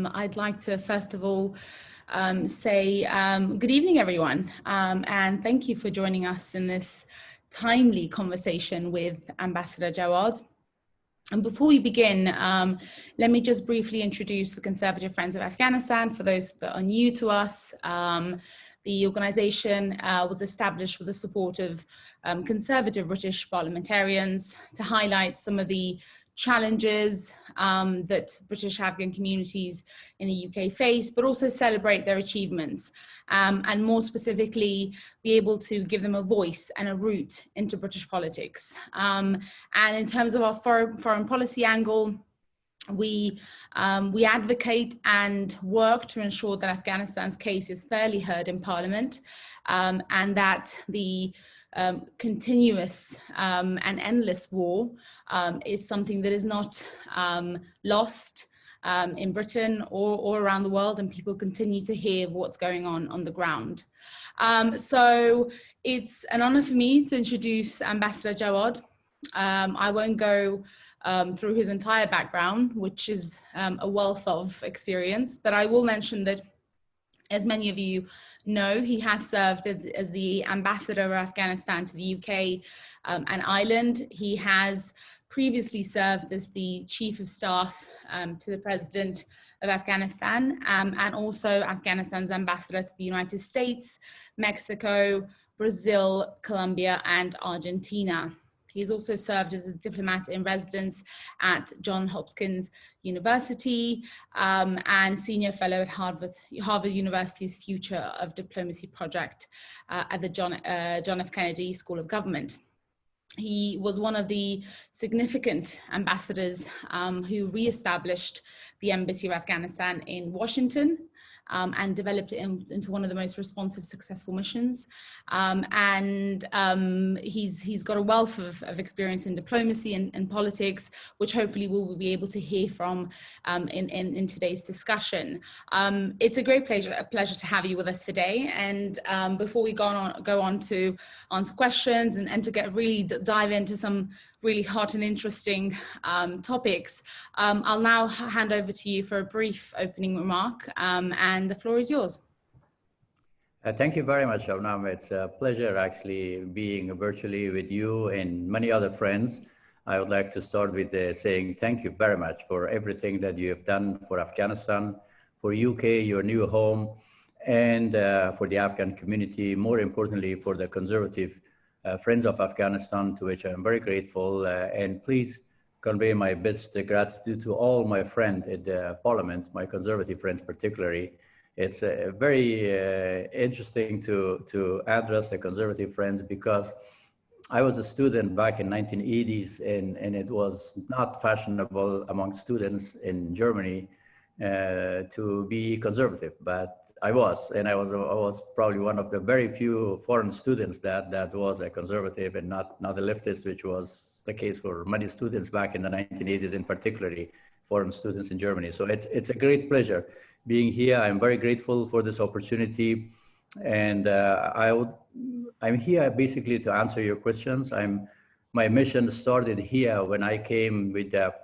I'd like to first of all say good evening, everyone, and thank you for joining us in this timely conversation with Ambassador Jawad. And before we begin, let me just briefly introduce the Conservative Friends of Afghanistan for those that are new to us. The organization was established with the support of conservative British parliamentarians to highlight some of the challenges that British Afghan communities in the UK face, but also celebrate their achievements, and more specifically, be able to give them a voice and a route into British politics. And in terms of our foreign policy angle, we advocate and work to ensure that Afghanistan's case is fairly heard in Parliament, and that the continuous and endless war is something that is not lost in Britain or around the world, and people continue to hear what's going on the ground. So it's an honor for me to introduce Ambassador Jawad. I won't go through his entire background, which is a wealth of experience, but I will mention that, as many of you know, he has served as the Ambassador of Afghanistan to the UK and Ireland. He has previously served as the Chief of Staff to the President of Afghanistan, and also Afghanistan's Ambassador to the United States, Mexico, Brazil, Colombia, and Argentina. He's also served as a diplomat in residence at Johns Hopkins University and senior fellow at Harvard University's Future of Diplomacy project at the John F. Kennedy School of Government. He was one of the significant ambassadors who re-established the Embassy of Afghanistan in Washington, and developed it into one of the most responsive, successful missions. He's got a wealth of experience in diplomacy and politics, which hopefully we'll be able to hear from in today's discussion. It's a great pleasure to have you with us today. And before we go on to answer questions and to get really dive into some really hot and interesting topics, I'll now hand over to you for a brief opening remark, and the floor is yours. Thank you very much, Shabnam. It's a pleasure actually being virtually with you and many other friends. I would like to start with saying thank you very much for everything that you have done for Afghanistan, for UK, your new home, and for the Afghan community, more importantly, for the Conservative Friends of Afghanistan, to which I'm very grateful. And please convey my best gratitude to all my friends at the Parliament, my Conservative friends particularly. It's very interesting to address the Conservative friends, because I was a student back in 1980s, and it was not fashionable among students in Germany to be conservative, but I was probably one of the very few foreign students that was a conservative and not a leftist, which was the case for many students back in the 1980s, and particularly foreign students in Germany. So it's a great pleasure being here. I'm very grateful for this opportunity, and I'm here basically to answer your questions. My mission started here when I came with a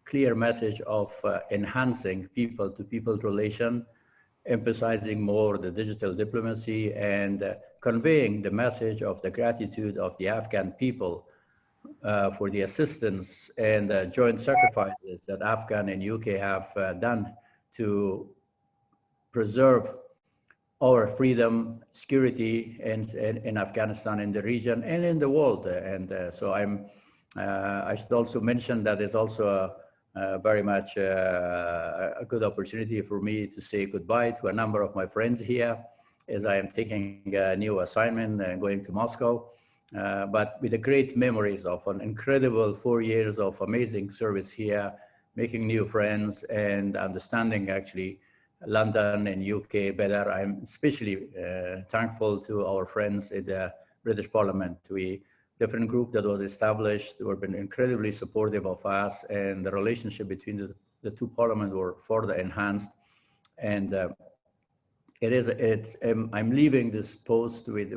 clear message of enhancing people-to-people relation, emphasizing more the digital diplomacy, and conveying the message of the gratitude of the Afghan people for the assistance and joint sacrifices that Afghan and UK have done to preserve our freedom, security in Afghanistan, in the region, and in the world. So I should also mention that it's also very much a good opportunity for me to say goodbye to a number of my friends here, as I am taking a new assignment and going to Moscow, but with the great memories of an incredible 4 years of amazing service here, making new friends and understanding actually London and UK better. I'm especially thankful to our friends at the British Parliament. Different group that was established who have been incredibly supportive of us, and the relationship between the two parliaments were further enhanced. And I'm leaving this post with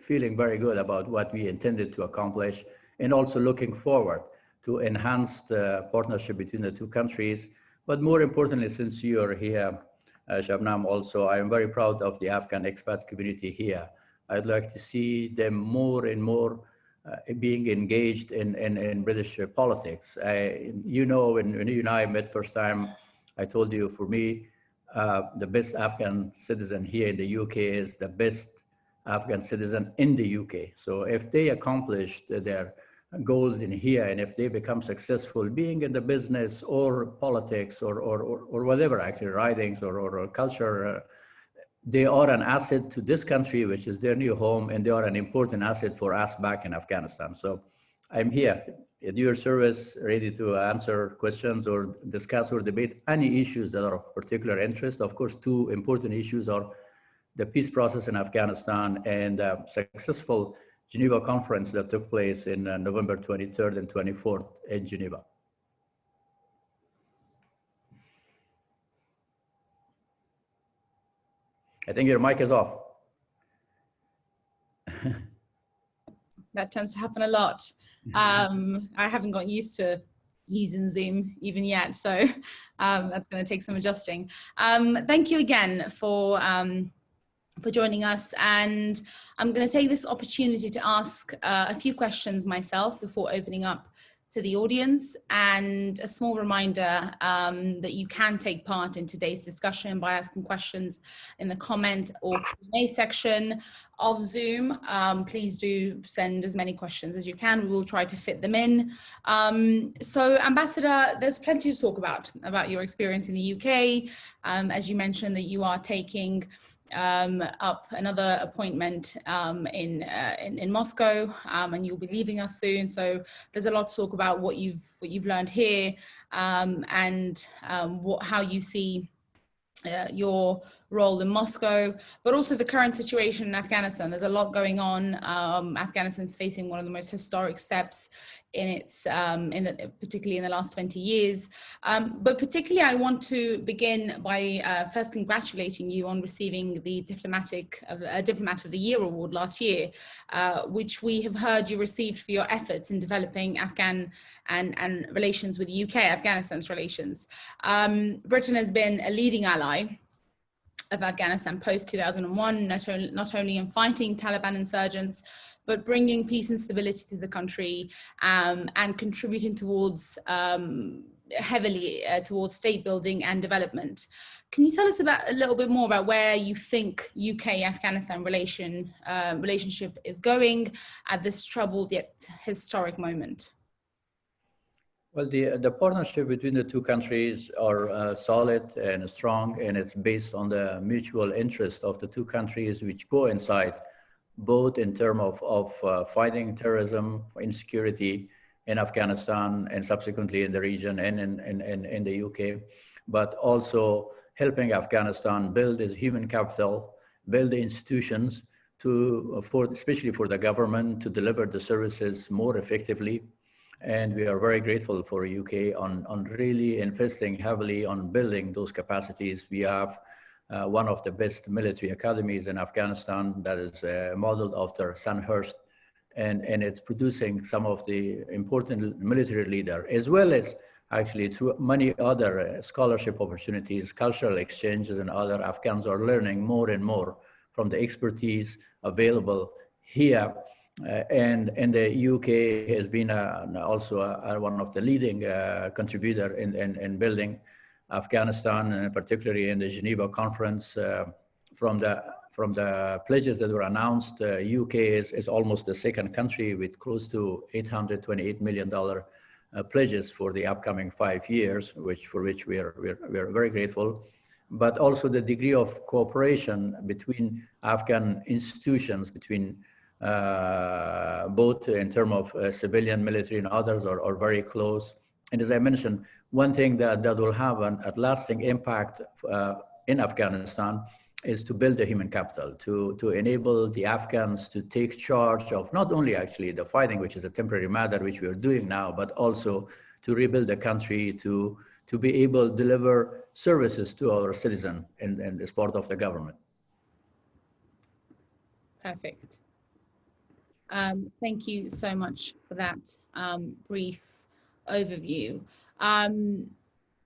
feeling very good about what we intended to accomplish, and also looking forward to enhance the partnership between the two countries, But more importantly, since you are here, Shabnam, also, I am very proud of the Afghan expat community here. I'd like to see them more and more being engaged in British politics. You know, when you and I met first time, I told you, for me, the best Afghan citizen here in the UK is the best Afghan citizen in the UK. So if they accomplished their goals in here, and if they become successful being in the business or politics or whatever, actually writings or culture, they are an asset to this country, which is their new home, and they are an important asset for us back in Afghanistan. So I'm here at your service, ready to answer questions or discuss or debate any issues that are of particular interest. Of course, two important issues are the peace process in Afghanistan and the successful Geneva conference that took place in November 23rd and 24th in Geneva. I think your mic is off. That tends to happen a lot. I haven't got used to using Zoom even yet, so that's going to take some adjusting. Thank you again for joining us, and I'm going to take this opportunity to ask a few questions myself before opening up to the audience, and a small reminder that you can take part in today's discussion by asking questions in the comment or Q&A section of Zoom. Please do send as many questions as you can. We will try to fit them in. So Ambassador, there's plenty to talk about your experience in the UK. As you mentioned that you are taking up another appointment in Moscow, and you'll be leaving us soon. So there's a lot to talk about what you've learned here, and how you see your role in Moscow, but also the current situation in Afghanistan. There's a lot going on. Afghanistan's facing one of the most historic steps in its, particularly in the last 20 years. But particularly, I want to begin by first congratulating you on receiving the Diplomat of the Year award last year, which we have heard you received for your efforts in developing Afghan and relations with the UK, Afghanistan's relations. Britain has been a leading ally of Afghanistan post-2001, not only in fighting Taliban insurgents, but bringing peace and stability to the country, and contributing towards heavily towards state building and development. Can you tell us a little bit more about where you think UK-Afghanistan relationship is going at this troubled yet historic moment? Well, the partnership between the two countries are solid and strong, and it's based on the mutual interest of the two countries, which coincide both in terms of fighting terrorism, insecurity in Afghanistan, and subsequently in the region and in the UK, but also helping Afghanistan build its human capital, build the institutions especially for the government to deliver the services more effectively. And we are very grateful for UK on really investing heavily on building those capacities. We have one of the best military academies in Afghanistan that is modeled after Sandhurst, and it's producing some of the important military leaders, as well as actually through many other scholarship opportunities, cultural exchanges, and other. Afghans are learning more and more from the expertise available here. And the UK has been also one of the leading contributor in building Afghanistan, and particularly in the Geneva conference. From the pledges that were announced, UK is almost the second country with close to $828 million pledges for the upcoming 5 years, for which we are very grateful. But also the degree of cooperation between Afghan institutions, between both in terms of civilian, military, and others are very close. And as I mentioned, one thing that will have a lasting impact in Afghanistan is to build the human capital, to enable the Afghans to take charge of not only actually the fighting, which is a temporary matter, which we are doing now, but also to rebuild the country, to be able to deliver services to our citizens and as part of the government. Perfect. Thank you so much for that brief overview.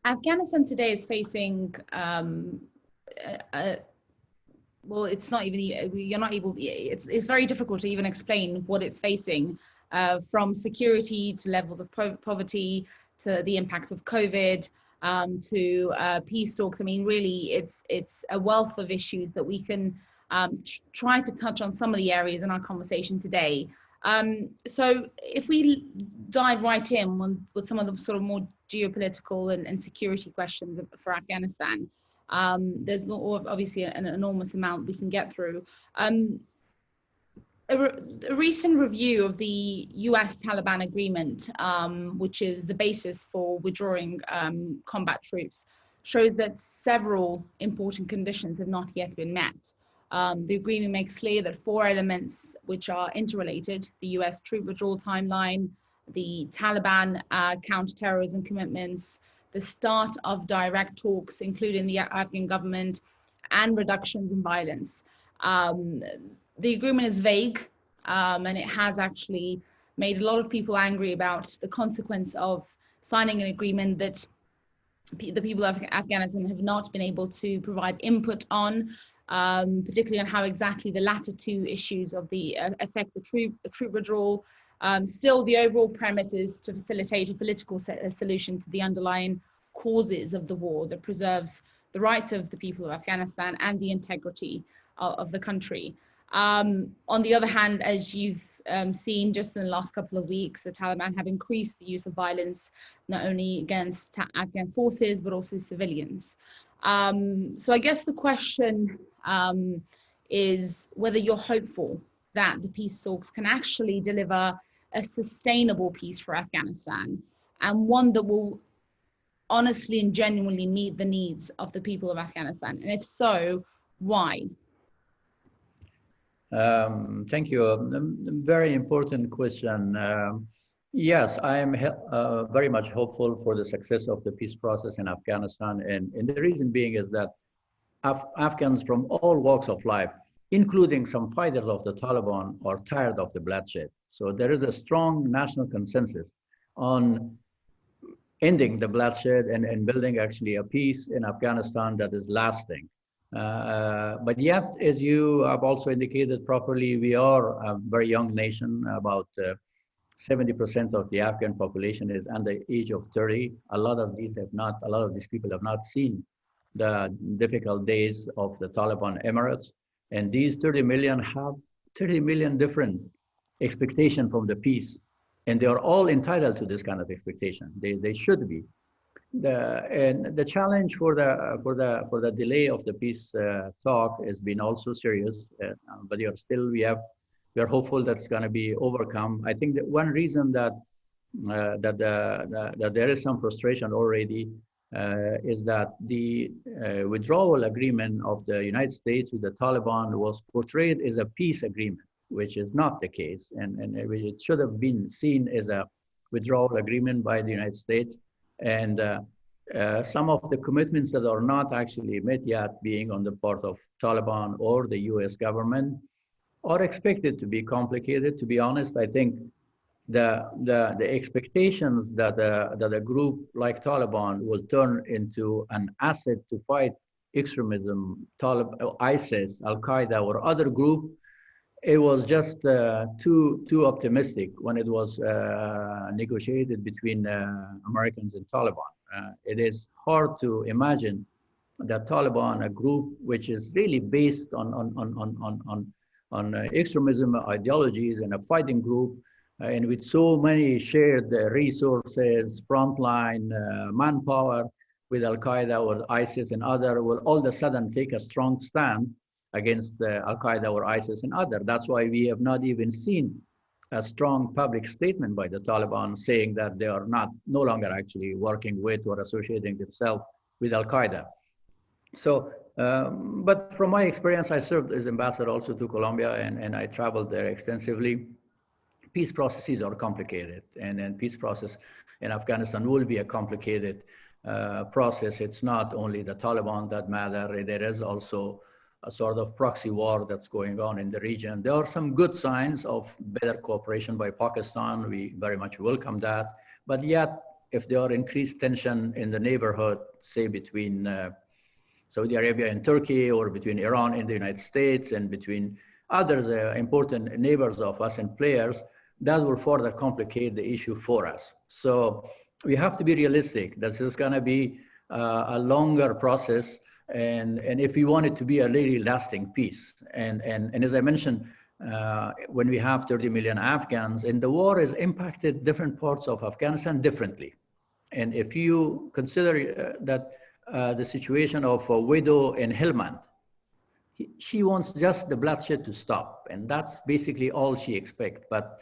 Afghanistan today is facing, well, it's not even, you're not able, it's very difficult to even explain what it's facing, from security to levels of poverty, to the impact of COVID, to peace talks. I mean, really, it's a wealth of issues that we can try to touch on some of the areas in our conversation today. So if we dive right in with some of the sort of more geopolitical and security questions for Afghanistan, there's obviously an enormous amount we can get through. A recent review of the US Taliban agreement, which is the basis for withdrawing combat troops, shows that several important conditions have not yet been met. The agreement makes clear that 4 elements which are interrelated: the US troop withdrawal timeline, the Taliban counterterrorism commitments, the start of direct talks, including the Afghan government, and reductions in violence. The agreement is vague, and it has actually made a lot of people angry about the consequence of signing an agreement that the people of Afghanistan have not been able to provide input on, particularly on how exactly the latter 2 issues of the affect the troop withdrawal. Still, the overall premise is to facilitate a political solution to the underlying causes of the war that preserves the rights of the people of Afghanistan and the integrity of the country. On the other hand, as you've seen just in the last couple of weeks, the Taliban have increased the use of violence, not only against Afghan forces, but also civilians. So I guess the question is whether you're hopeful that the peace talks can actually deliver a sustainable peace for Afghanistan, and one that will honestly and genuinely meet the needs of the people of Afghanistan. And if so, why? Thank you. Very important question. Yes, I am very much hopeful for the success of the peace process in Afghanistan. And the reason being is that Afghans from all walks of life, including some fighters of the Taliban, are tired of the bloodshed. So there is a strong national consensus on ending the bloodshed and building actually a peace in Afghanistan that is lasting. But yet, as you have also indicated properly, we are a very young nation. About 70% of the Afghan population is under the age of 30. A lot of these people have not seen the difficult days of the Taliban Emirates. And these 30 million have 30 million different expectations from the peace. And they are all entitled to this kind of expectation. They should be. The challenge for the delay of the peace talk has been also serious, but we are hopeful that it's going to be overcome. I think that one reason that there is some frustration already is that the withdrawal agreement of the United States with the Taliban was portrayed as a peace agreement, which is not the case, and it should have been seen as a withdrawal agreement by the United States. And some of the commitments that are not actually met yet, being on the part of Taliban or the US government, are expected to be complicated. To be honest, I think the expectations that a group like Taliban will turn into an asset to fight extremism, ISIS, Al-Qaeda, or other group, it was just too optimistic when it was negotiated between Americans and Taliban. It is hard to imagine that Taliban, a group which is really based on extremism ideologies and a fighting group, and with so many shared resources, frontline manpower with Al-Qaeda or ISIS and other, will all of a sudden take a strong stand against Al-Qaeda or ISIS and other. That's why we have not even seen a strong public statement by the Taliban saying that they are no longer actually working with or associating themselves with Al-Qaeda. So, but from my experience, I served as ambassador also to Colombia, and I traveled there extensively. Peace processes are complicated, and peace process in Afghanistan will be a complicated process. It's not only the Taliban that matter. There is also a sort of proxy war that's going on in the region. There are some good signs of better cooperation by Pakistan. We very much welcome that. But yet, if there are increased tension in the neighborhood, say between Saudi Arabia and Turkey, or between Iran and the United States, and between others important neighbors of us and players, that will further complicate the issue for us. So we have to be realistic. This is going to be a longer process, and if we want it to be a really lasting peace. And as I mentioned, when we have 30 million Afghans, and the war has impacted different parts of Afghanistan differently. And if you consider that the situation of a widow in Helmand, she wants just the bloodshed to stop, and that's basically all she expects. But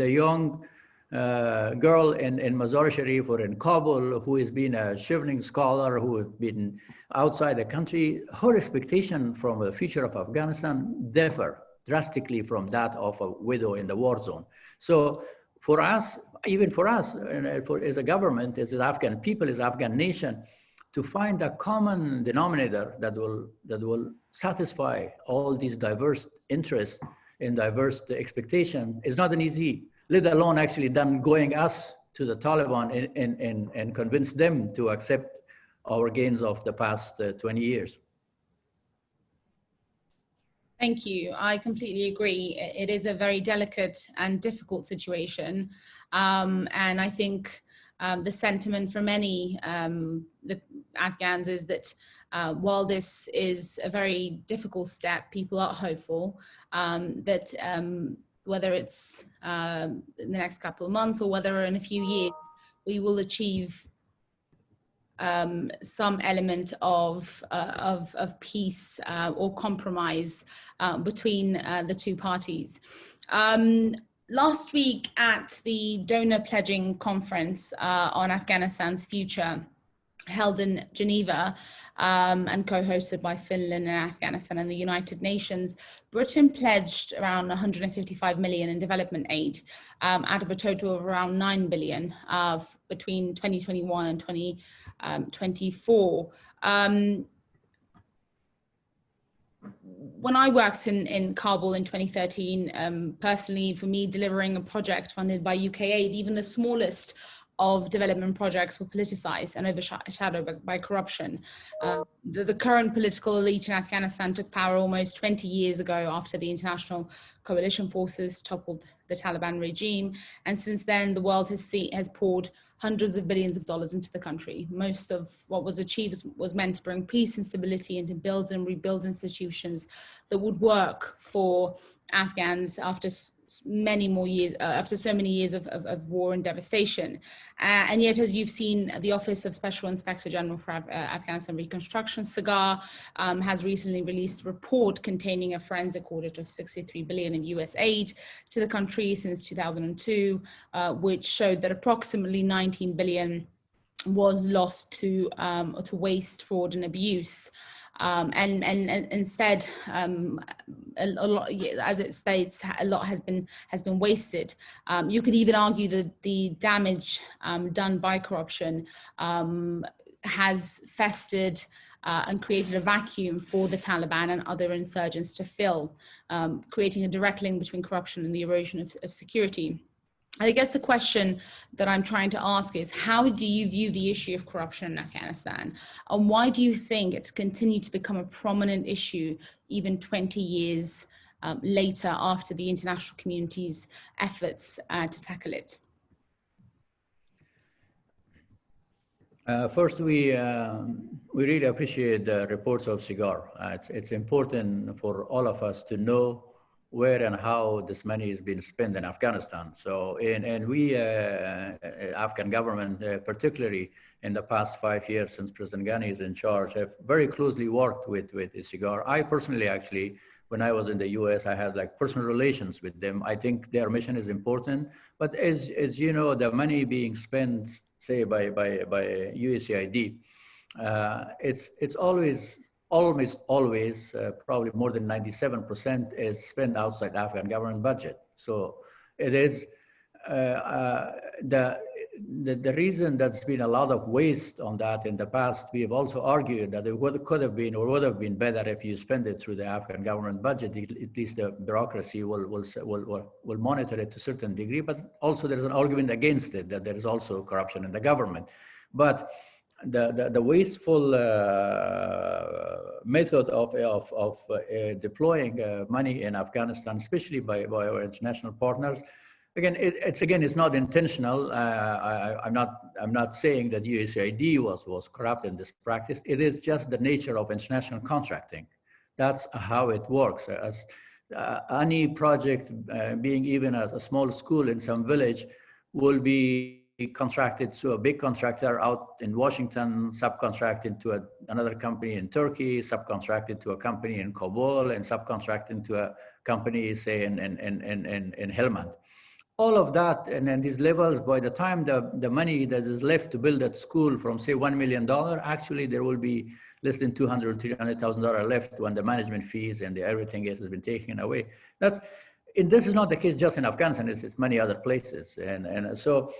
the young girl in Mazar Sharif or in Kabul, who has been a shivering scholar, who has been outside the country, her expectation from the future of Afghanistan differ drastically from that of a widow in the war zone. So for us, even for us, as a government, as an Afghan people, as an Afghan nation, to find a common denominator that will satisfy all these diverse interests and diverse expectation is not an easy, let alone actually then going us to the Taliban and convince them to accept our gains of the past 20 years. Thank you. I completely agree. It is a very delicate and difficult situation. And I think the sentiment for many the Afghans is that while this is a very difficult step, people are hopeful that whether it's in the next couple of months or whether in a few years, we will achieve some element of peace or compromise between the two parties. Last week at the donor pledging conference on Afghanistan's future, held in Geneva and co-hosted by Finland and Afghanistan and the United Nations, Britain pledged around 155 million in development aid out of a total of around 9 billion between 2021 and 2024. When I worked in Kabul in 2013, personally, for me, delivering a project funded by UK aid, even the smallest of development projects were politicized and overshadowed by corruption. The current political elite in Afghanistan took power almost 20 years ago after the international coalition forces toppled the Taliban regime. And since then, the world has poured hundreds of billions of dollars into the country. Most of what was achieved was meant to bring peace and stability and to build and rebuild institutions that would work for Afghans after many more years, after so many years of war and devastation. And yet, as you've seen, the Office of Special Inspector General for Afghanistan Reconstruction, SIGAR, has recently released a report containing a forensic audit of 63 billion in US aid to the country since 2002, which showed that approximately 19 billion was lost to waste, fraud, and abuse. And instead, a lot, as it states, a lot has been wasted. You could even argue that the damage done by corruption has festered and created a vacuum for the Taliban and other insurgents to fill, creating a direct link between corruption and the erosion of security. I guess the question that I'm trying to ask is, how do you view the issue of corruption in Afghanistan? And why do you think it's continued to become a prominent issue even 20 years later after the international community's efforts to tackle it? First, we really appreciate the reports of SIGAR. It's important for all of us to know where and how this money is being spent in Afghanistan. So, and we, Afghan government, particularly in the past 5 years since President Ghani is in charge, have very closely worked with SIGAR. I personally, actually, when I was in the US, I had like personal relations with them. I think their mission is important, but as you know, the money being spent, say by USAID, it's almost always, probably more than 97% is spent outside Afghan government budget. So it is, the reason there's been a lot of waste on that in the past, we have also argued that it could have been or would have been better if you spend it through the Afghan government budget. At least the bureaucracy will monitor it to a certain degree, but also there's an argument against it, that there is also corruption in the government. But the wasteful method of deploying money in Afghanistan, especially by our international partners, again, it's not intentional. I'm not saying that USAID was corrupt in this practice. It is just the nature of international contracting. That's how it works. As any project, being even a small school in some village, will be contracted to a big contractor out in Washington, subcontracted to another company in Turkey, subcontracted to a company in Kabul, and subcontracted to a company, say, in Helmand. All of that, and then these levels, by the time the money that is left to build that school from, say, $1 million, actually there will be less than $200,000 or $300,000 left when the management fees and everything else has been taken away. This is not the case just in Afghanistan, it's many other places. And so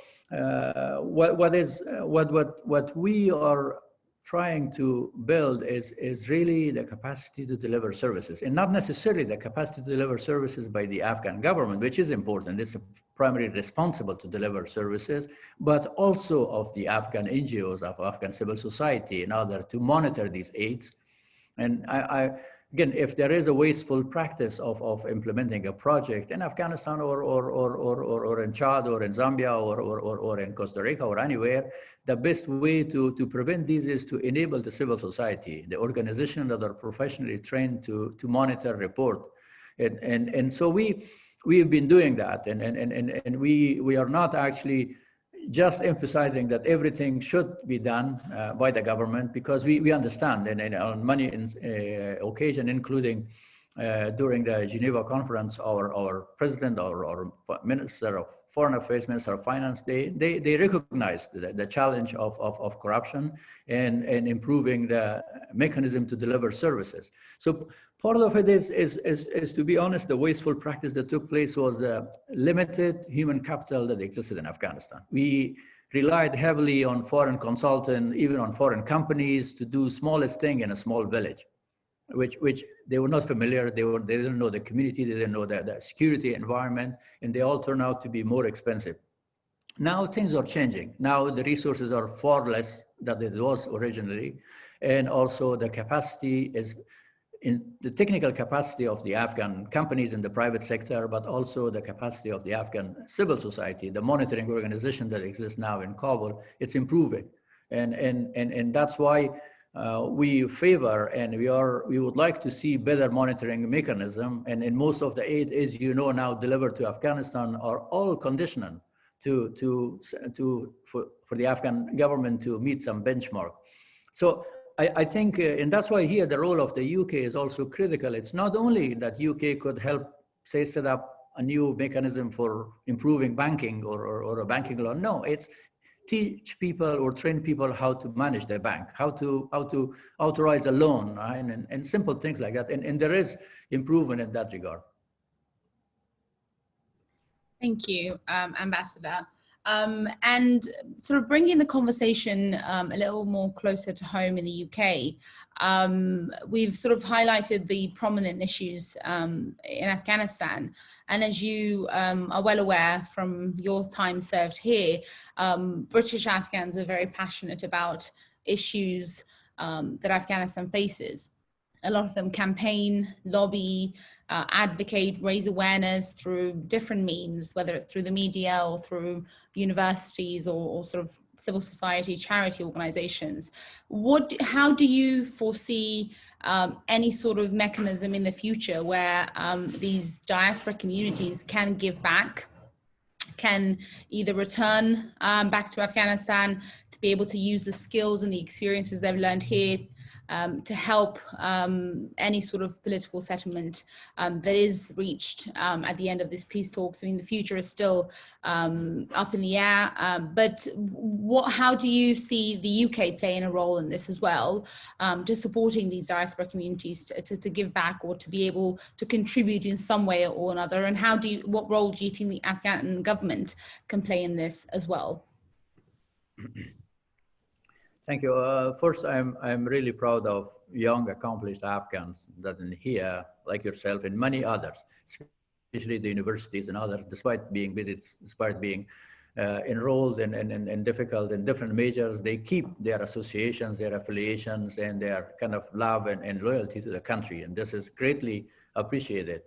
what we are trying to build is really the capacity to deliver services, and not necessarily the capacity to deliver services by the Afghan government, which is important. It's primarily responsible to deliver services, but also of the Afghan NGOs, of Afghan civil society, in order to monitor these aids. And again, if there is a wasteful practice of implementing a project in Afghanistan or in Chad or in Zambia or in Costa Rica or anywhere, the best way to prevent these is to enable the civil society, the organizations that are professionally trained to monitor, report. And so we've been doing that, and we are not actually just emphasizing that everything should be done by the government, because we understand, and on many occasions, including during the Geneva conference, our president, our Minister of Foreign Affairs, Minister of Finance, they recognized the challenge of corruption and improving the mechanism to deliver services. So part of it is, to be honest, the wasteful practice that took place was the limited human capital that existed in Afghanistan. We relied heavily on foreign consultants, even on foreign companies, to do smallest thing in a small village, which they were not familiar. They didn't know the community, they didn't know the security environment, and they all turned out to be more expensive. Now things are changing. Now the resources are far less than it was originally, and also the capacity is in the technical capacity of the Afghan companies in the private sector, but also the capacity of the Afghan civil society, the monitoring organization that exists now in Kabul. It's improving, and that's why we favor, and we would like to see better monitoring mechanism. And in most of the aid, as you know, now delivered to Afghanistan, are all conditional for the Afghan government to meet some benchmark. So I think, and that's why here the role of the UK is also critical. It's not only that UK could help, say, set up a new mechanism for improving banking or a banking law. No, it's teach people or train people how to manage their bank, how to authorize a loan, and simple things like that. And there is improvement in that regard. Thank you, Ambassador. And sort of bringing the conversation a little more closer to home in the UK, we've sort of highlighted the prominent issues in Afghanistan. And as you are well aware from your time served here, British Afghans are very passionate about issues that Afghanistan faces. A lot of them campaign, lobby, advocate, raise awareness through different means, whether it's through the media or through universities or sort of civil society, charity organizations. How do you foresee any sort of mechanism in the future where these diaspora communities can give back, can either return back to Afghanistan to be able to use the skills and the experiences they've learned here to help any sort of political settlement that is reached at the end of this peace talks? I mean, the future is still up in the air, but how do you see the UK playing a role in this as well, to supporting these diaspora communities to give back or to be able to contribute in some way or another? And what role do you think the Afghan government can play in this as well? Thank you. First, I'm really proud of young, accomplished Afghans that are here, like yourself, and many others, especially the universities and others, despite being busy, despite being enrolled in different majors, they keep their associations, their affiliations, and their kind of love and loyalty to the country, and this is greatly appreciated.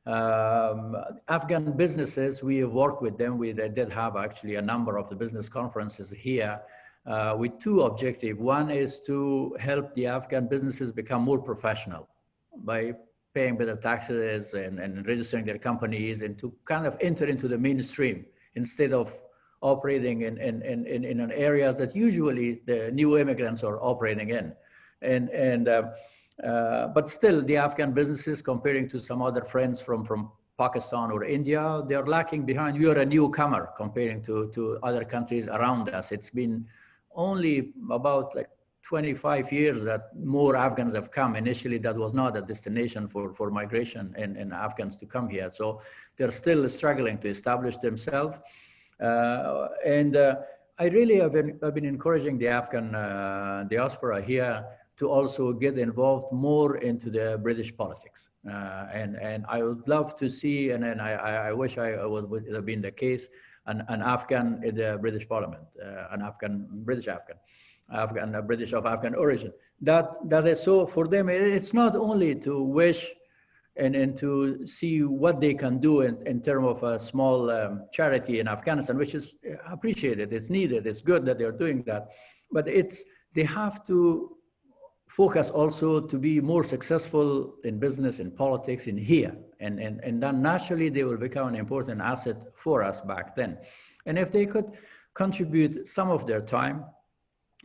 Afghan businesses, we have worked with them. We did have actually a number of the business conferences here with two objectives. One is to help the Afghan businesses become more professional by paying better taxes and registering their companies, and to kind of enter into the mainstream instead of operating in areas that usually the new immigrants are operating in. But still, the Afghan businesses, comparing to some other friends from Pakistan or India, they're lacking behind. We are a newcomer comparing to other countries around us. It's been only about like 25 years that more Afghans have come. Initially, that was not a destination for migration and Afghans to come here. So they're still struggling to establish themselves. I really have been encouraging the Afghan diaspora here to also get involved more into the British politics. And I would love to see, and I wish would have been the case, an Afghan in the British Parliament, an Afghan, British Afghan, British of Afghan origin. That is so for them, it's not only to wish and to see what they can do in terms of a small charity in Afghanistan, which is appreciated, it's needed, it's good that they're doing that, but they have to focus also to be more successful in business, in politics, in here. And then naturally they will become an important asset for us back then. And if they could contribute some of their time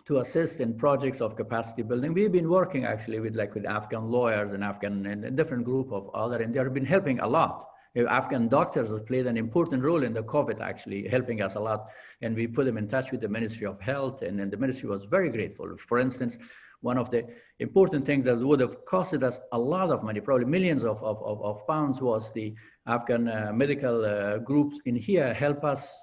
to assist in projects of capacity building. We've been working actually with Afghan lawyers and a different group of other, and they've been helping a lot. Afghan doctors have played an important role in the COVID, actually helping us a lot. And we put them in touch with the Ministry of Health, and the ministry was very grateful. For instance, one of the important things that would have costed us a lot of money, probably millions of pounds, was the Afghan medical groups in here help us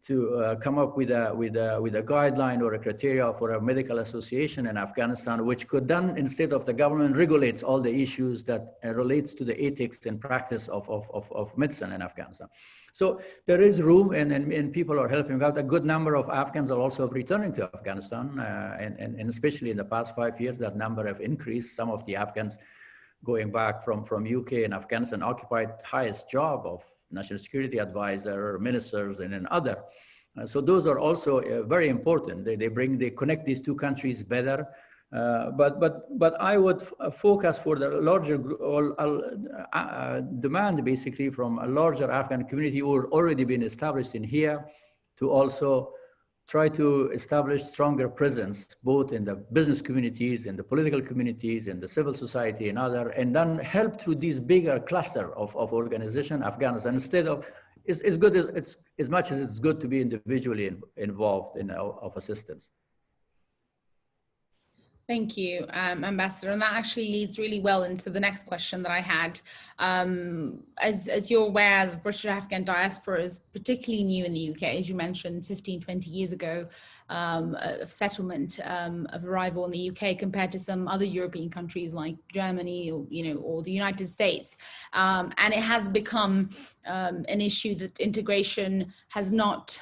to come up with a guideline or a criteria for a medical association in Afghanistan, which could then, instead of the government, regulates all the issues that relates to the ethics and practice of medicine in Afghanistan. So there is room, and people are helping out. A good number of Afghans are also returning to Afghanistan, and especially in the past 5 years, that number have increased. Some of the Afghans going back from UK and Afghanistan occupied highest job of national security advisor, ministers, and other. So those are also very important. They connect these two countries better. But I would focus for the larger demand, basically, from a larger Afghan community who are already been established in here, to also try to establish stronger presence, both in the business communities, in the political communities, in the civil society and other, and then help through these bigger cluster of organization, Afghanistan, instead of, it's as much as it's good to be individually involved in of assistance. Thank you, Ambassador. And that actually leads really well into the next question that I had. As you're aware, the British Afghan diaspora is particularly new in the UK, as you mentioned, 15, 20 years ago, of settlement, of arrival in the UK compared to some other European countries like Germany or the United States. And it has become an issue that integration has not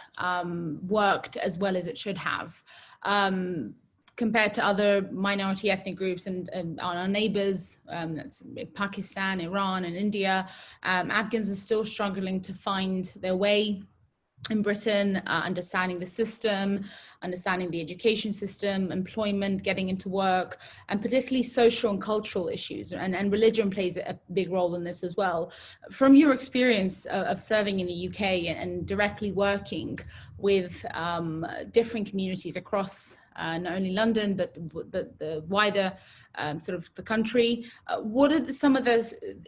worked as well as it should have. Compared to other minority ethnic groups and our neighbors, that's Pakistan, Iran, and India, Afghans are still struggling to find their way in Britain, understanding the system, understanding the education system, employment, getting into work, and particularly social and cultural issues. And religion plays a big role in this as well. From your experience of serving in the UK and directly working with different communities across not only London, but the wider sort of the country, what are some of the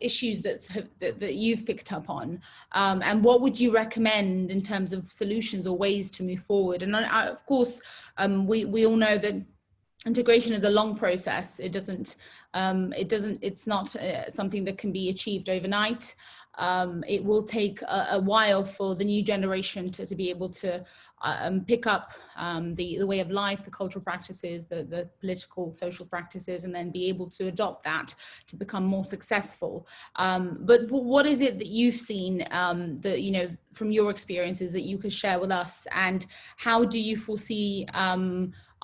issues that you've picked up on? And what would you recommend in terms of solutions or ways to move forward? And of course, we all know that integration is a long process. It's not something that can be achieved overnight. It will take a while for the new generation to be able to pick up the way of life, the cultural practices, the political, social practices, and then be able to adopt that to become more successful. But what is it that you've seen that, you know, from your experiences that you could share with us, and how do you foresee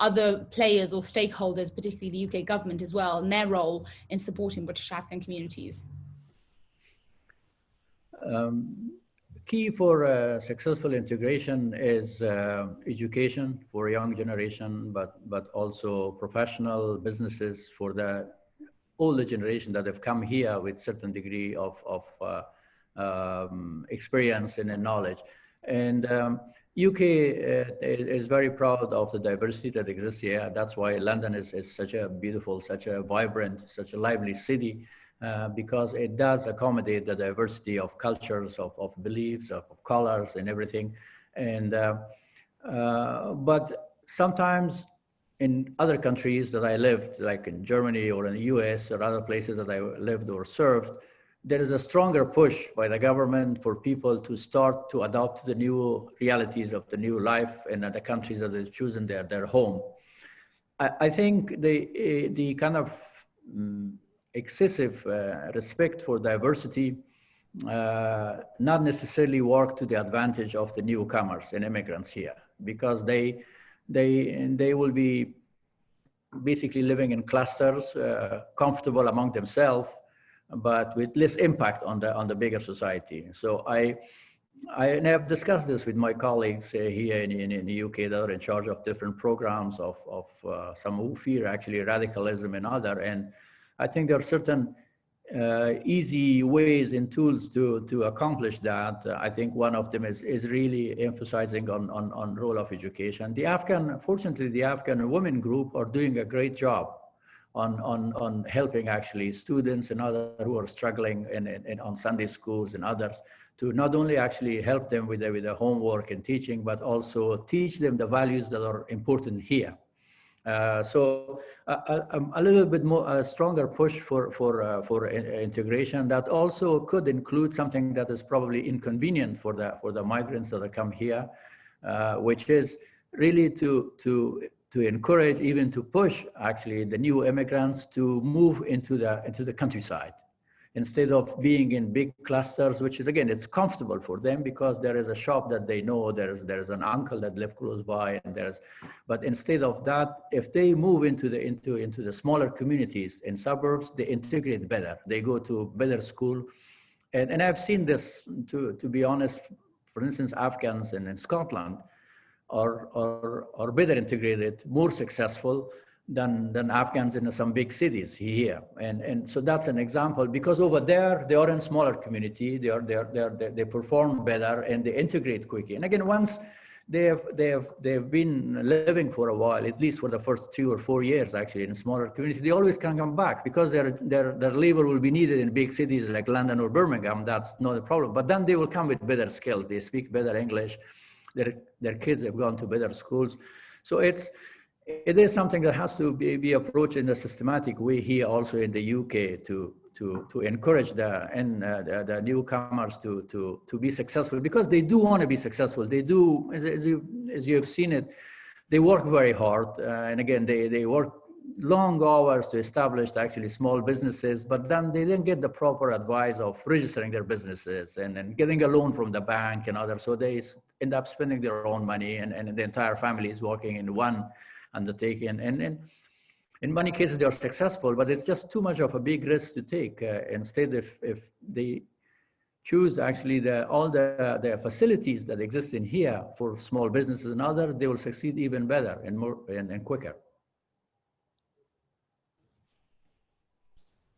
other players or stakeholders, particularly the UK government as well, and their role in supporting British Afghan communities? Key for successful integration is education for young generation, but also professional businesses for the older generation that have come here with certain degree of experience and knowledge. And UK is very proud of the diversity that exists here. That's why London is such a beautiful, such a vibrant, such a lively city, because it does accommodate the diversity of cultures, of beliefs, of colors and everything. And but sometimes in other countries that I lived, like in Germany or in the US or other places that I lived or served, there is a stronger push by the government for people to start to adopt the new realities of the new life in the countries that they've chosen their home. I think the kind of excessive respect for diversity not necessarily work to the advantage of the newcomers and immigrants here, because they will be basically living in clusters, comfortable among themselves, but with less impact on the bigger society. So I have discussed this with my colleagues here in the UK that are in charge of different programs of some who fear actually radicalism and other. And I think there are certain easy ways and tools to accomplish that. I think one of them is really emphasizing on role of education. Fortunately, the Afghan women group are doing a great job on helping actually students and others who are struggling on Sunday schools and others, to not only actually help them with the homework and teaching, but also teach them the values that are important here. So a little bit more a stronger push for integration that also could include something that is probably inconvenient for the migrants that come here, which is really to encourage, even to push actually the new immigrants to move into the countryside, instead of being in big clusters, which is, again, it's comfortable for them because there is a shop that they know, there is an uncle that lives close by, and but instead of that, if they move into the smaller communities and suburbs, they integrate better, they go to better school. And I've seen this, to be honest, for instance, Afghans in Scotland are better integrated, more successful than Afghans in some big cities here. And so that's an example, because over there, they are in smaller community, they perform better and they integrate quickly. And again, once they've been living for a while, at least for the first 3 or 4 years actually in a smaller community, they always can come back because their labor will be needed in big cities like London or Birmingham. That's not a problem. But then they will come with better skills. They speak better English. Their kids have gone to better schools. So it is something that has to be approached in a systematic way here also in the UK to encourage the newcomers to be successful, because they do want to be successful. They do, as you have seen it, they work very hard. And again, they work long hours to establish actually small businesses, but then they didn't get the proper advice of registering their businesses and getting a loan from the bank and others. So they end up spending their own money, and the entire family is working in one undertaking. And in many cases they are successful, but it's just too much of a big risk to take. Instead, if they choose actually all the facilities that exist in here for small businesses and other, they will succeed even better and more and quicker.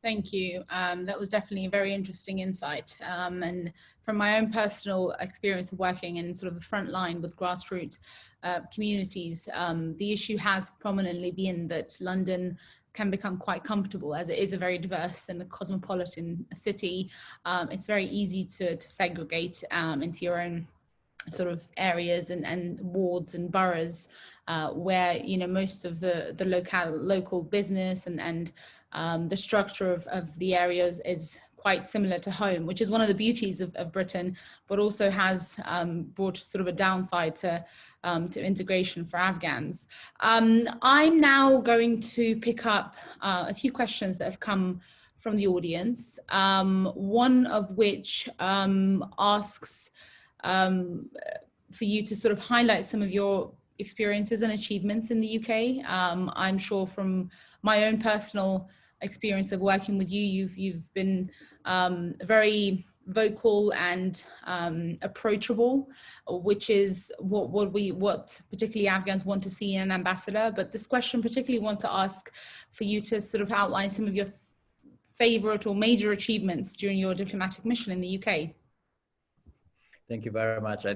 Thank you. That was definitely a very interesting insight. And from my own personal experience of working in sort of the front line with grassroots communities, the issue has prominently been that London can become quite comfortable, as it is a very diverse and cosmopolitan city. It's very easy to segregate into your own sort of areas and wards and boroughs where, you know, most of the local business and the structure of the areas is quite similar to home, which is one of the beauties of Britain, but also has brought sort of a downside to integration for Afghans. I'm now going to pick up a few questions that have come from the audience, one of which asks for you to sort of highlight some of your experiences and achievements in the UK. I'm sure from my own personal experience of working with you, you've been very vocal and approachable, which is what particularly Afghans want to see in an ambassador. But this question particularly wants to ask for you to sort of outline some of your favorite or major achievements during your diplomatic mission in the UK. Thank you very much.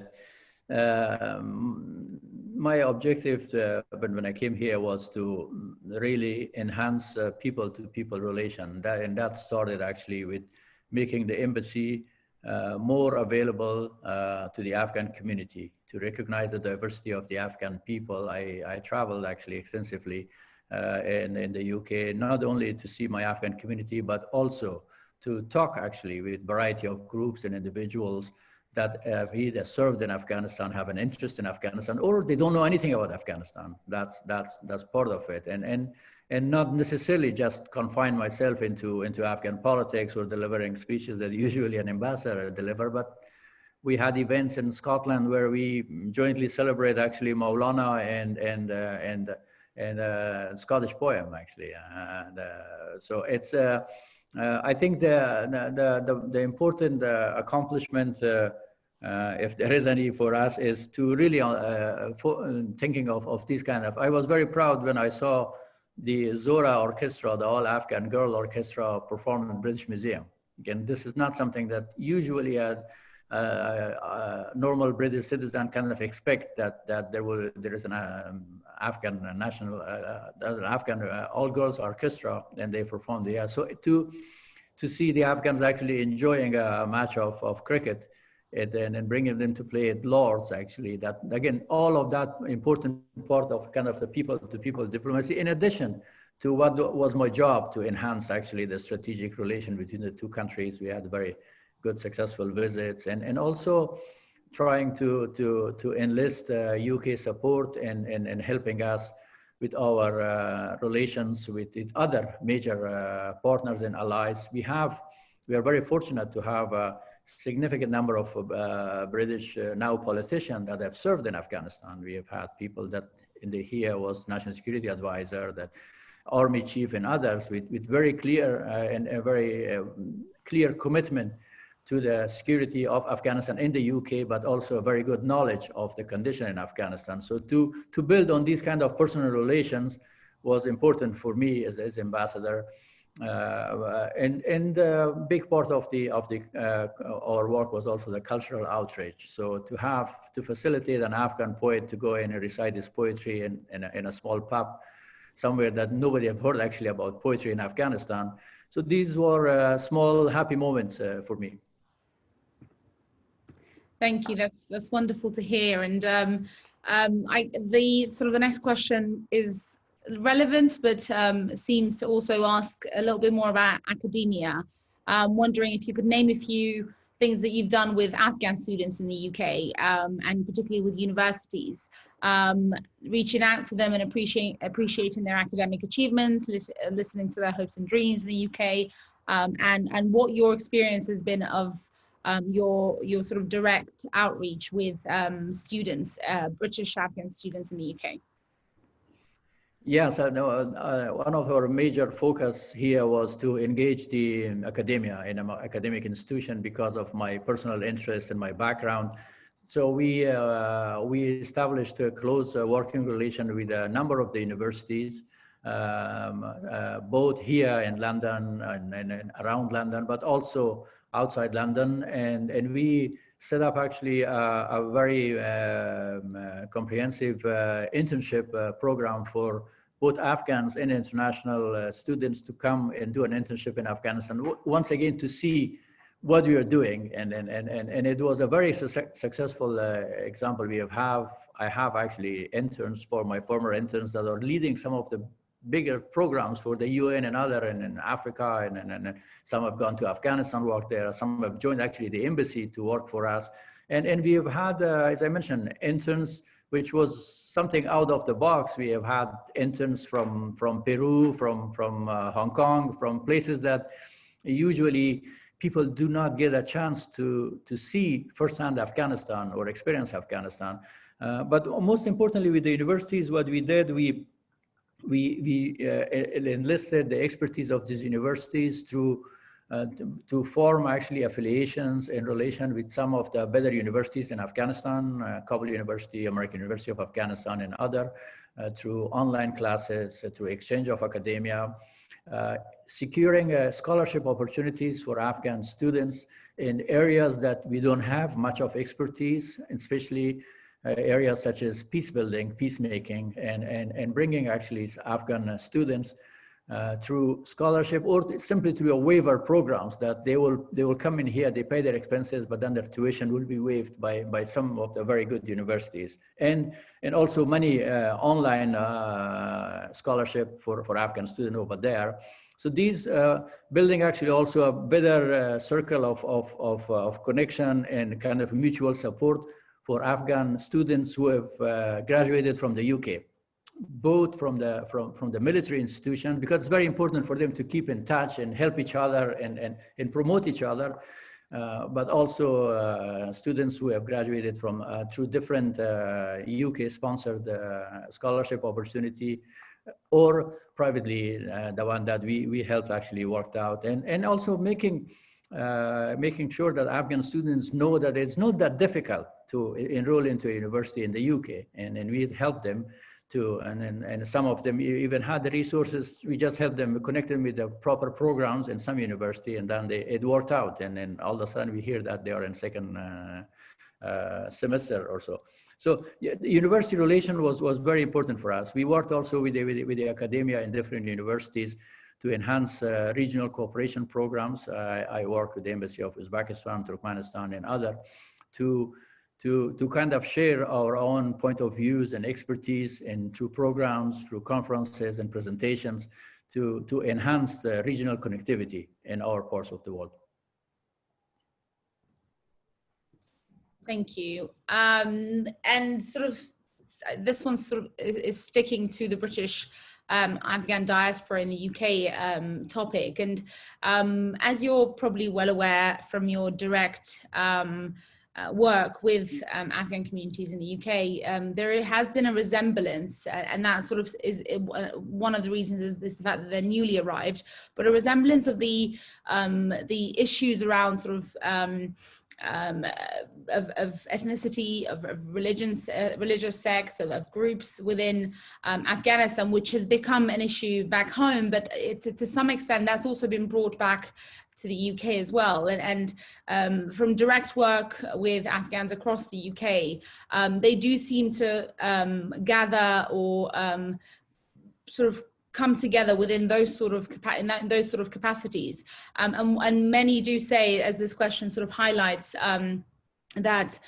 My objective when I came here was to really enhance people-to-people relation. And that started actually with making the embassy more available to the Afghan community, to recognize the diversity of the Afghan people. I traveled actually extensively in the UK, not only to see my Afghan community, but also to talk actually with a variety of groups and individuals that have either served in Afghanistan, have an interest in Afghanistan, or they don't know anything about Afghanistan. That's part of it. And not necessarily just confine myself into Afghan politics or delivering speeches that usually an ambassador deliver, but we had events in Scotland where we jointly celebrate actually Maulana and Scottish poem actually. So it's I think the important accomplishment, if there is any for us, is to really thinking of these kind of. I was very proud when I saw the Zora Orchestra, the All Afghan Girl Orchestra, perform in British Museum. Again, this is not something that usually a normal British citizen kind of expect, that there is an Afghan national Afghan all girls orchestra and they perform there. So to see the Afghans actually enjoying a match of cricket and bringing them to play at Lords, actually, that again, all of that important part of kind of the people-to-people diplomacy, in addition to what was my job to enhance actually the strategic relation between the two countries. We had very good, successful visits, and also trying to enlist UK support and helping us with our relations with the other major partners and allies. We are very fortunate to have a significant number of British now politicians that have served in Afghanistan. We have had people that here was National Security Advisor, that Army Chief and others with very clear and a very clear commitment to the security of Afghanistan in the UK, but also a very good knowledge of the condition in Afghanistan. So to build on these kind of personal relations was important for me as ambassador. And a big part of our work was also the cultural outreach. So to facilitate an Afghan poet to go in and recite his poetry in a small pub somewhere that nobody had heard actually about poetry in Afghanistan. So these were small happy moments for me. Thank you. That's wonderful to hear. And the next question is relevant, but seems to also ask a little bit more about academia. Wondering if you could name a few things that you've done with Afghan students in the UK, and particularly with universities, reaching out to them and appreciating their academic achievements, listening to their hopes and dreams in the UK, and what your experience has been of your sort of direct outreach with students, British Afghan students in the UK. Yes, one of our major focus here was to engage the academia in an academic institution because of my personal interest and my background. So we established a close working relation with a number of the universities, both here in London and around London, but also outside London, and we set up actually a very comprehensive internship program for both Afghans and international students to come and do an internship in Afghanistan. Once again, to see what we are doing. And it was a very successful example. I have actually interns, for my former interns, that are leading some of the bigger programs for the UN and other, and in Africa, and some have gone to Afghanistan, worked there, some have joined actually the embassy to work for us. And we have had, as I mentioned, interns, which was something out of the box. We have had interns from Peru, from Hong Kong, from places that usually people do not get a chance to see firsthand Afghanistan or experience Afghanistan. But most importantly, with the universities, what we did, we enlisted the expertise of these universities to form actually affiliations in relation with some of the better universities in Afghanistan, Kabul University, American University of Afghanistan, and other, through online classes, through exchange of academia, securing scholarship opportunities for Afghan students in areas that we don't have much of expertise, especially areas such as peace building, peacemaking, and bringing actually Afghan students through scholarship or simply through a waiver programs that they will come in here, they pay their expenses, but then their tuition will be waived by some of the very good universities. And also many online scholarship for Afghan students over there. So these building actually also a better circle of connection and kind of mutual support for Afghan students who have graduated from the UK, both from the military institution, because it's very important for them to keep in touch and help each other and promote each other, but also students who have graduated from through different UK-sponsored scholarship opportunity, or privately, the one that we helped actually worked out, and also making sure that Afghan students know that it's not that difficult to enroll into a university in the UK, and we help them to, and some of them even had the resources. We just helped them, connect them with the proper programs in some university, and then it worked out, and then all of a sudden we hear that they are in second semester or so. So yeah, the university relation was very important for us. We worked also with the academia in different universities to enhance regional cooperation programs. I work with the Embassy of Uzbekistan, Turkmenistan, and other to kind of share our own point of views and expertise, and through programs, through conferences and presentations to enhance the regional connectivity in our parts of the world. Thank you. And sort of, this one sort of is sticking to the British Afghan diaspora in the UK topic. And as you're probably well aware from your direct work with Afghan communities in the UK, there has been a resemblance, and that sort of is one of the reasons is the fact that they're newly arrived, but a resemblance of the issues around sort of ethnicity, of religions, religious sects, of groups within Afghanistan, which has become an issue back home, but to some extent that's also been brought back to the UK as well. And from direct work with Afghans across the UK, they do seem to gather or sort of come together within those sort of capacities, and many do say, as this question sort of highlights, that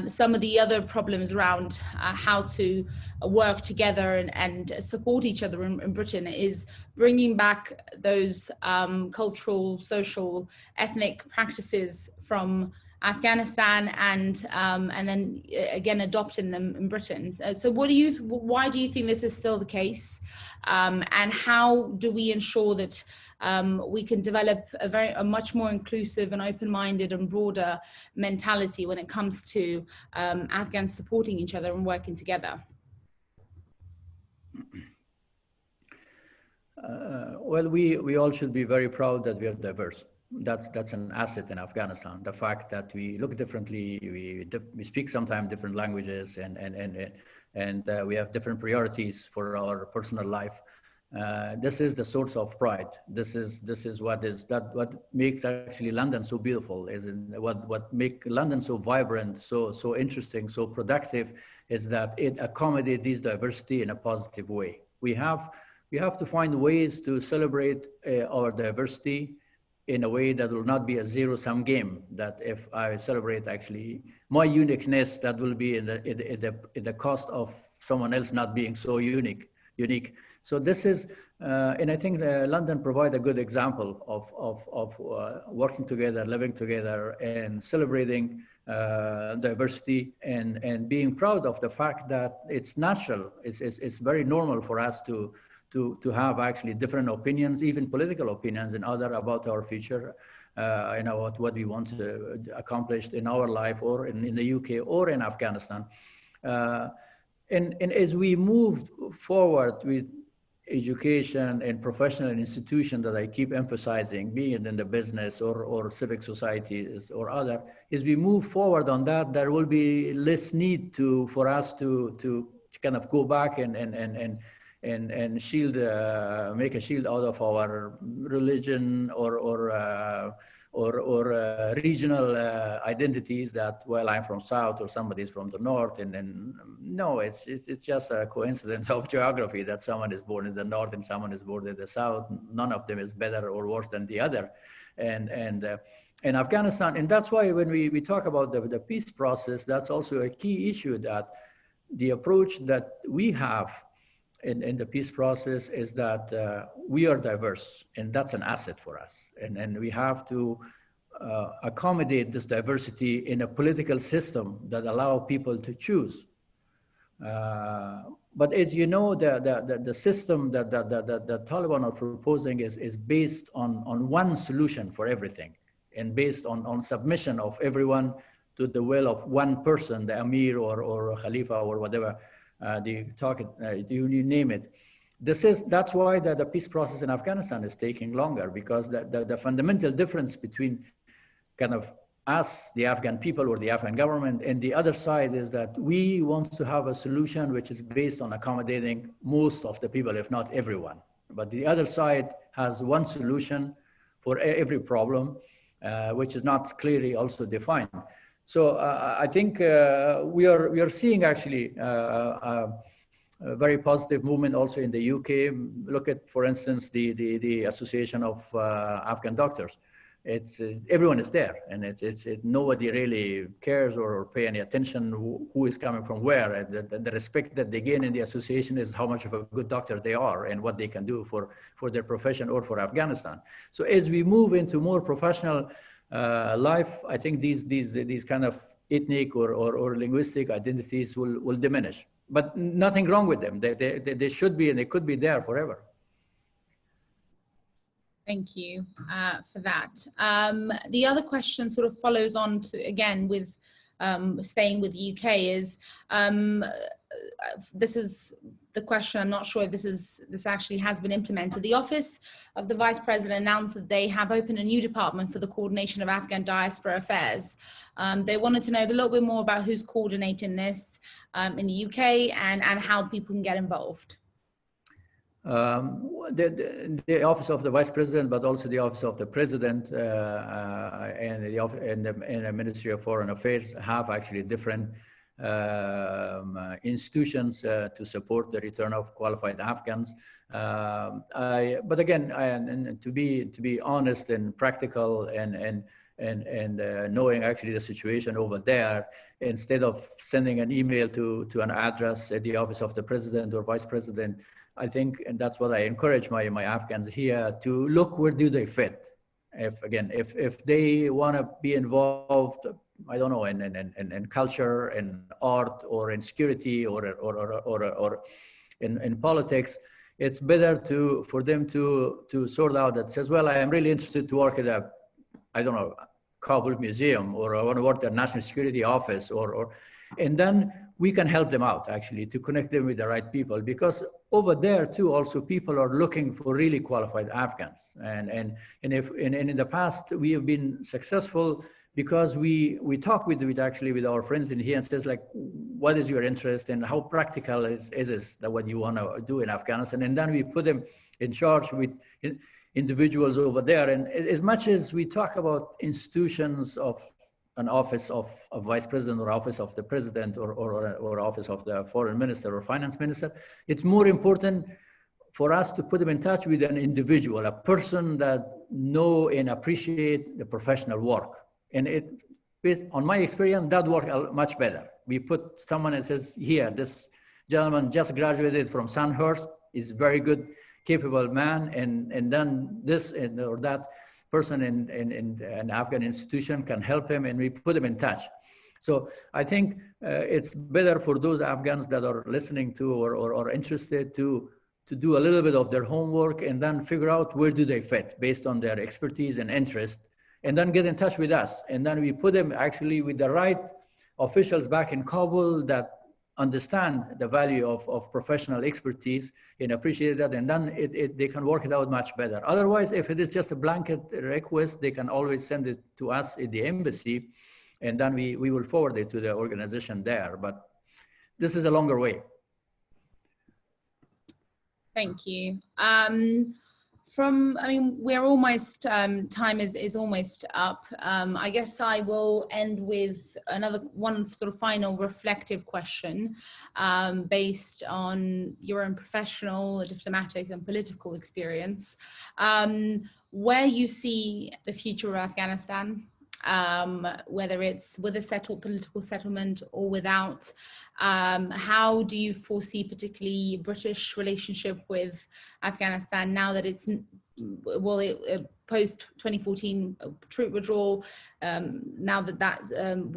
some of the other problems around how to work together and support each other in Britain is bringing back those cultural, social, ethnic practices from Afghanistan, and then again adopting them in Britain. So why do you think this is still the case, and how do we ensure that we can develop a much more inclusive and open-minded and broader mentality when it comes to Afghans supporting each other and working together? Well, we all should be very proud that we are diverse. That's an asset in Afghanistan. The fact that we look differently, we speak sometimes different languages, and we have different priorities for our personal life. This is the source of pride. This is what makes actually London so beautiful. What makes London so vibrant, so interesting, so productive, is that it accommodates this diversity in a positive way. We have to find ways to celebrate our diversity in a way that will not be a zero-sum game, that if I celebrate actually my uniqueness, that will be in the cost of someone else not being so unique. So this is, and I think London provide a good example of working together, living together, and celebrating diversity, and being proud of the fact that it's natural. It's very normal for us to have actually different opinions, even political opinions, and other about our future, what we want to accomplish in our life, or in the UK, or in Afghanistan. And as we move forward with education and professional institutions that I keep emphasizing, being it in the business or civic societies or other, as we move forward on that, there will be less need for us to kind of go back and shield, make a shield out of our religion or regional identities, that, well, I'm from South or somebody's from the North, and then no, it's just a coincidence of geography that someone is born in the North and someone is born in the South. None of them is better or worse than the other. And Afghanistan, and that's why when we talk about the peace process, that's also a key issue, that the approach that we have in the peace process is that we are diverse, and that's an asset for us. And we have to accommodate this diversity in a political system that allow people to choose. But as you know, the system that the Taliban are proposing is based on one solution for everything, and based on submission of everyone to the will of one person, the Amir or Khalifa or whatever. You name it. That's why the peace process in Afghanistan is taking longer, because the fundamental difference between kind of us, the Afghan people or the Afghan government, and the other side is that we want to have a solution which is based on accommodating most of the people, if not everyone. But the other side has one solution for every problem, which is not clearly also defined. So I think we are seeing actually a very positive movement also in the UK. Look at, for instance, the Association of Afghan Doctors. It's everyone is there, and nobody really cares or pay any attention who is coming from where. The respect that they gain in the association is how much of a good doctor they are and what they can do for their profession or for Afghanistan. So as we move into more professional life, I think these kind of ethnic or linguistic identities will diminish, but nothing wrong with them. They should be, and they could be there forever. Thank you for that. The other question sort of follows on to, again, with staying with the UK, is this is the question. I'm not sure if this actually has been implemented. The Office of the Vice President announced that they have opened a new department for the coordination of Afghan diaspora affairs. They wanted to know a little bit more about who's coordinating this in the UK and how people can get involved. The Office of the Vice President, but also the Office of the President and the Ministry of Foreign Affairs have actually different institutions to support the return of qualified Afghans. But again, and to be honest and practical and knowing actually the situation over there, instead of sending an email to an address at the Office of the President or Vice President, I think, and that's what I encourage my Afghans here, to look where do they fit. If they want to be involved, I don't know, in culture, in art, or in security, or in politics, it's better for them to sort out that says, well, I am really interested to work at a, I don't know, Kabul Museum, or I want to work at the National Security Office, and then we can help them out actually to connect them with the right people, because over there too also people are looking for really qualified Afghans, and in the past we have been successful because we talk with our friends in here and says, like, what is your interest and how practical is this, that what you want to do in Afghanistan, and then we put them in charge with individuals over there. And as much as we talk about institutions of an office of a vice president or office of the president or office of the foreign minister or finance minister, it's more important for us to put them in touch with an individual, a person that know and appreciate the professional work. And it, based on my experience, that worked much better. We put someone that says, here, this gentleman just graduated from Sandhurst, is very good, capable man, and then this or that person in an Afghan institution can help him, and we put him in touch. So I think it's better for those Afghans that are listening to or interested to do a little bit of their homework and then figure out where do they fit based on their expertise and interest, and then get in touch with us. And then we put them actually with the right officials back in Kabul that understand the value of professional expertise and appreciate that, and then they can work it out much better. Otherwise, if it is just a blanket request, they can always send it to us at the embassy, and then we will forward it to the organization there. But this is a longer way. Thank you. We're almost, time is almost up. I guess I will end with one sort of final reflective question based on your own professional, diplomatic and political experience. Where you see the future of Afghanistan, whether it's with a political settlement or without, how do you foresee particularly British relationship with Afghanistan now that it's, post 2014 troop withdrawal, now that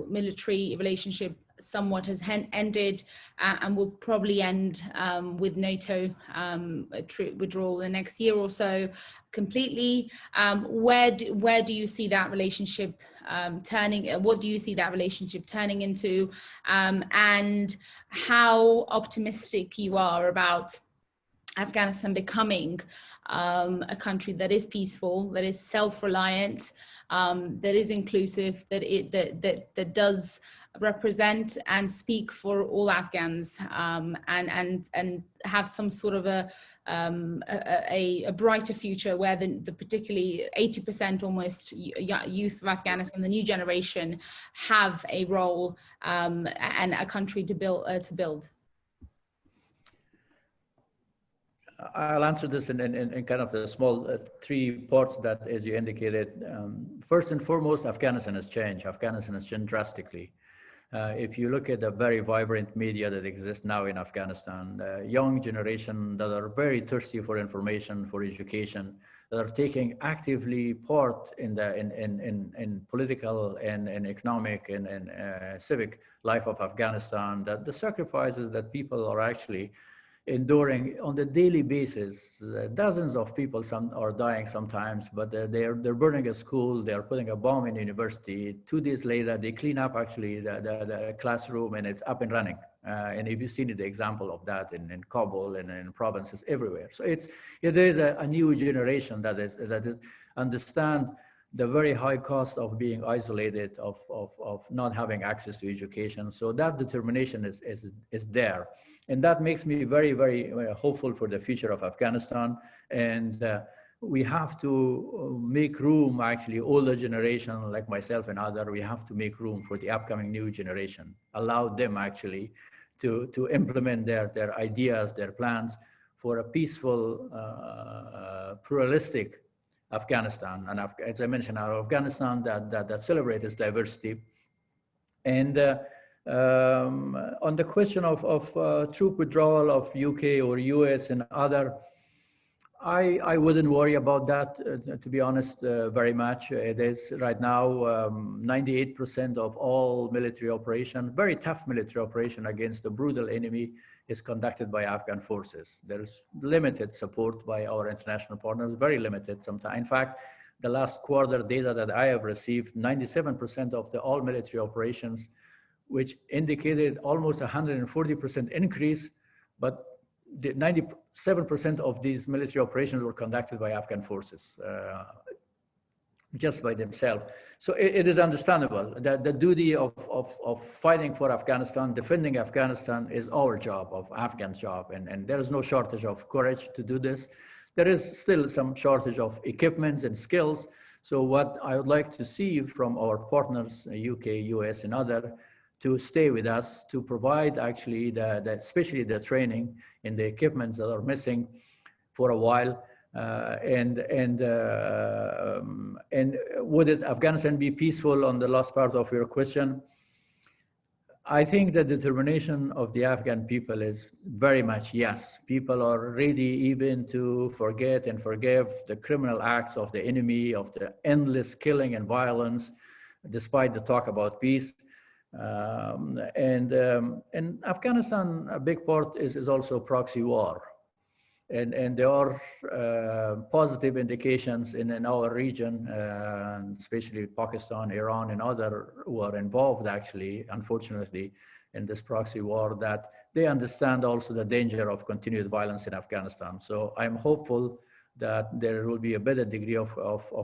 military relationship somewhat has ended and will probably end with NATO troop withdrawal the next year or so completely. Where do you see that relationship turning? What do you see that relationship turning into? And how optimistic you are about Afghanistan becoming a country that is peaceful, that is self-reliant, that is inclusive, that does represent and speak for all Afghans, and have some sort of a brighter future where the particularly 80% almost youth of Afghanistan, the new generation, have a role and a country to build. I'll answer this in kind of the small 3 parts that, as you indicated. First and foremost, Afghanistan has changed. Afghanistan has changed drastically. If you look at the very vibrant media that exists now in Afghanistan, the young generation that are very thirsty for information, for education, that are taking actively part in political and economic and civic life of Afghanistan, that the sacrifices that people are actually enduring on the daily basis. Dozens of people, some are dying sometimes, but they're burning a school, they're putting a bomb in university. 2 days later, they clean up actually the classroom and it's up and running. And if you've seen the example of that in Kabul and in provinces everywhere. So there is a new generation that understand the very high cost of being isolated, of not having access to education. So that determination is there. And that makes me very, very hopeful for the future of Afghanistan. And we have to make room, actually, older generation like myself and other, we have to make room for the upcoming new generation, allow them actually to implement their ideas, their plans for a peaceful, pluralistic Afghanistan. And as I mentioned, our Afghanistan that celebrates its diversity. And on the question of troop withdrawal of UK or US and other, I wouldn't worry about that, to be honest, very much. It is right now 98% of all military operation, very tough military operation against a brutal enemy, is conducted by Afghan forces. There's limited support by our international partners, very limited sometimes. In fact, the last quarter data that I have received, 97% of all military operations, which indicated almost 140% increase, but the 97% of these military operations were conducted by Afghan forces, just by themselves. So it is understandable that the duty of fighting for Afghanistan, defending Afghanistan, is our job, of Afghan's job, and there is no shortage of courage to do this. There is still some shortage of equipments and skills. So what I would like to see from our partners, UK, US, and other, to stay with us, to provide actually especially the training and the equipments that are missing for a while, And would Afghanistan be peaceful, on the last part of your question? I think the determination of the Afghan people is very much yes. People are ready even to forget and forgive the criminal acts of the enemy, of the endless killing and violence, despite the talk about peace. And Afghanistan, a big part is also proxy war. And there are positive indications in our region, especially Pakistan, Iran, and other who are involved, actually, unfortunately, in this proxy war, that they understand also the danger of continued violence in Afghanistan. So I'm hopeful that there will be a better degree of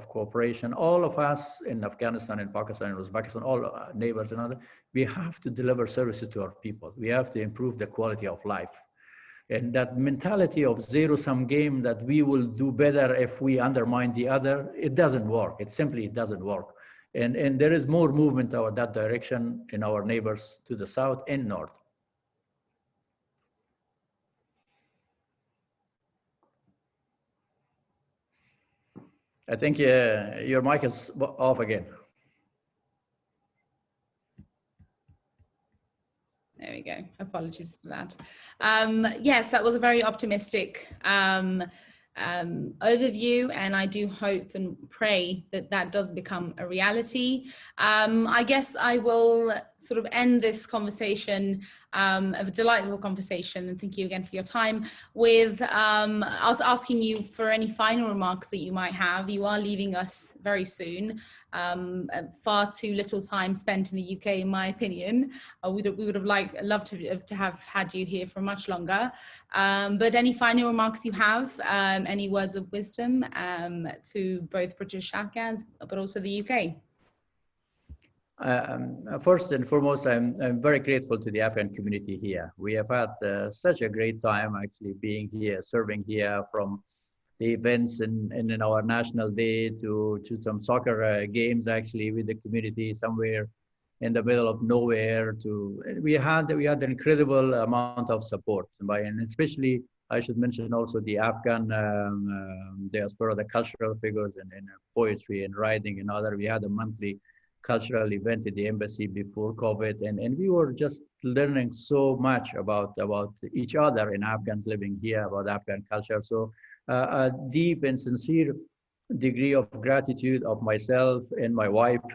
cooperation. All of us in Afghanistan and Pakistan and Uzbekistan, all neighbors and other, we have to deliver services to our people. We have to improve the quality of life. And that mentality of zero-sum game, that we will do better if we undermine the other, it doesn't work. It simply doesn't work. And there is more movement toward that direction in our neighbors to the south and north. I think your mic is off again. There we go. Apologies for that. Yes, that was a very optimistic overview, and I do hope and pray that that does become a reality. I guess I will sort of end this conversation, a delightful conversation, and thank you again for your time, with us asking you for any final remarks that you might have. You are leaving us very soon. Far too little time spent in the UK, in my opinion. We would have loved to have had you here for much longer. But any final remarks you have, any words of wisdom to both British Afghans, but also the UK? First and foremost, I'm very grateful to the Afghan community here. We have had such a great time actually being here, serving here, from the events in our National Day to some soccer games actually with the community somewhere in the middle of nowhere. We had an incredible amount of support, and especially I should mention also the Afghan diaspora, the cultural figures in poetry and writing and other. We had a monthly cultural event at the embassy before COVID, and we were just learning so much about each other in Afghans living here, about Afghan culture. So a deep and sincere degree of gratitude of myself and my wife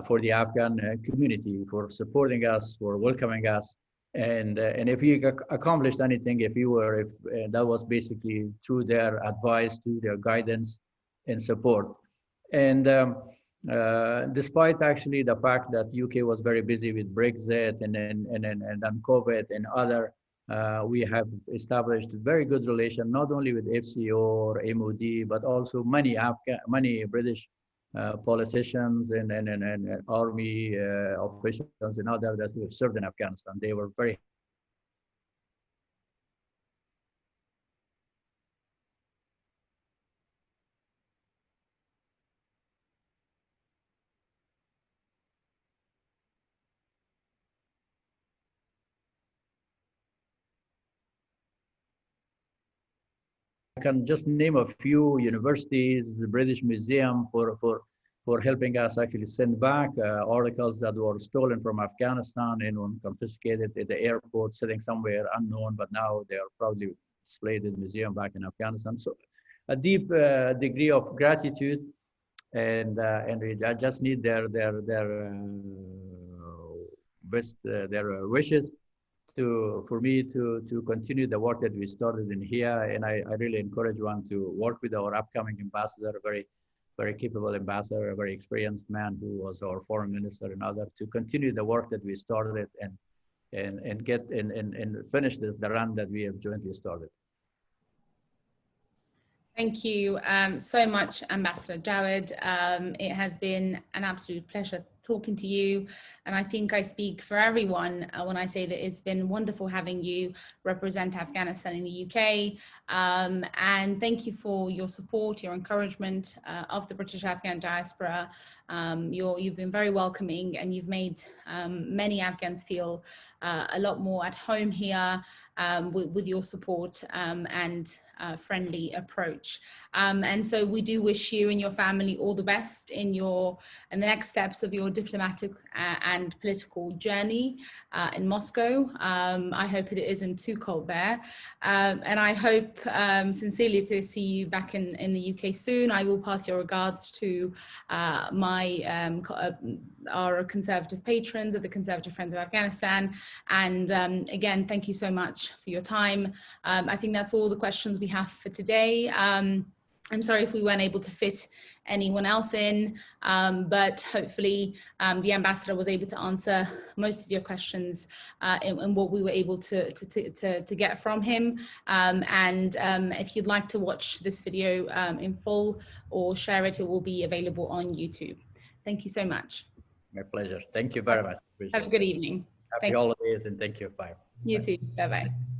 for the Afghan community, for supporting us, for welcoming us. And if we accomplished anything, if that was basically through their advice, through their guidance and support. And despite actually the fact that UK was very busy with Brexit and then COVID and other, we have established a very good relation, not only with FCO or MOD, but also many British politicians and army officials and others that have served in Afghanistan. They were very I can just name a few universities, the British Museum for helping us actually send back articles that were stolen from Afghanistan and confiscated at the airport, sitting somewhere unknown, but now they are probably displayed in the museum back in Afghanistan. So a deep degree of gratitude, and I just need their wishes for me to continue the work that we started in here. And I really encourage one to work with our upcoming ambassador, a very capable ambassador, a very experienced man who was our foreign minister and other, to continue the work that we started and get and finish the run that we have jointly started. Thank you so much, Ambassador Jawad. It has been an absolute pleasure talking to you, and I think I speak for everyone when I say that it's been wonderful having you represent Afghanistan in the UK, and thank you for your support, your encouragement of the British Afghan diaspora. You've been very welcoming, and you've made many Afghans feel a lot more at home here, with your support and friendly approach. And so we do wish you and your family all the best in the next steps of your diplomatic and political journey in Moscow. I hope it isn't too cold there. And I hope sincerely to see you back in the UK soon. I will pass your regards to our Conservative patrons of the Conservative Friends of Afghanistan. And again, thank you so much for your time. I think that's all the questions we have for today. I'm sorry if we weren't able to fit anyone else in, but hopefully the ambassador was able to answer most of your questions in what we were able to get from him. And if you'd like to watch this video in full or share it, it will be available on YouTube. Thank you so much. My pleasure. Thank you very much. Have a good evening. Happy holidays and thank you. Bye. You too. Bye-bye.